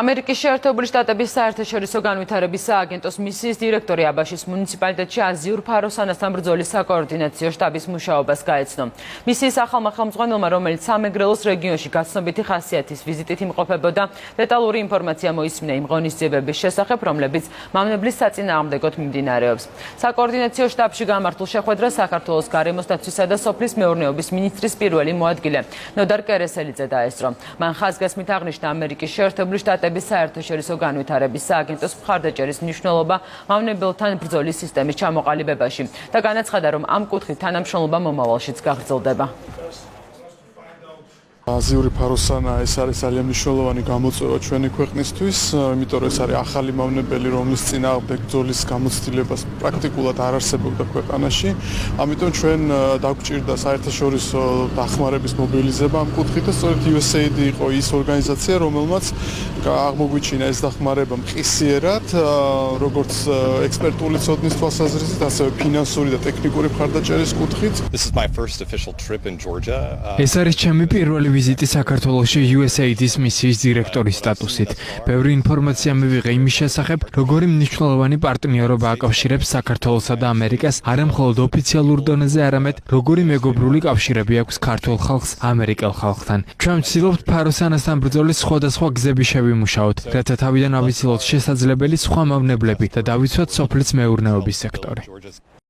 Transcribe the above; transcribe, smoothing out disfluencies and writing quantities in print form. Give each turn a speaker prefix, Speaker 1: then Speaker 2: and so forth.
Speaker 1: ამერიკის შეერთებული შტატების საერთაშორისო განვითარების სააგენტოს მისიის დირექტორი აბაშის მუნიციპალიტეტში აზიურ ფაროსანასთან ბრძოლის საკოორდინაციო შტაბის მუშაობას გაეცნო. მისიის ახალმა ხელმძღვანელმა, რომელიც სამეგრელოს რეგიონში გაცნობიტი ხასიათის ვიზიტით იმყოფებოდა, დეტალური ინფორმაცია მოისმინა იმ ღონისძიებების შესახებ, რომლებიც მავნებლის საწინააღმდეგოდ მიმდინარეობს. საკოორდინაციო შტაბში გამართულ შეხვედრას საქართველოს გარემოს დაცვისა და სოფლის მეურნეობის მინისტრის პირველი მოადგილე ნოდარ კერესელიძე დაესწრო. მან ხაზგასმით აღნიშნა ამერიკის შეერთებული შტატების საერთაშორისო განვითარების სააგენტოს მხარდაჭერის მნიშვნელობა მავნებელთან ბრძოლის სისტემის ჩამოყალიბებაში და განაცხადა, რომ ამ კუთხით თანამშრომლობა მომავალშიც გაგრძელდება.
Speaker 2: აზიური ფაროსანა ეს არის ძალიან მნიშვნელოვანი გამოწვევა ჩვენი ქვეყნისთვის, იმიტომ რომ ეს არის ახალი მავნებელი, რომლის წინააღმდეგ ბრძოლის გამოცდილებას პრაქტიკულად არ არსებობდა ქვეყანაში. ამიტომ ჩვენ დაგვჭირდა საერთაშორისო დახმარების მობილიზება ამ კუთხით და სწორედ USAID იყო ის ორგანიზაცია, რომელმაც აღმოგვიჩინა ეს დახმარება მყისიერად, როგორც ექსპერტული ცოდნის თვალსაზრისით, ასევე ფინანსური და ტექნიკური მხარდაჭერის კუთხით.
Speaker 3: ეს არის ჩემი პირველი ვიზიტი საქართველოში USAID-ის მისიის დირექტორის სტატუსით. ბევრი ინფორმაცია მივიღე იმის შესახებ, როგორი მნიშვნელოვანი პარტნიორობა აკავშირებს საქართველოსა და ამერიკას, არა მხოლოდ ოფიციალურ დონეზე, არამედ როგორი მეგობრული კავშირები აქვს ქართულ ხალხს ამერიკელ ხალხთან. ჩვენ ვცდილობთ ფაროსანასთან ბრძოლის სხვადასხვა გზები შევიმუშაოთ, რათა თავიდან ავიცილოთ შესაძლებელი სხვა მავნებლები და დავიცვათ სოფლის მეურნეობის სექტორი.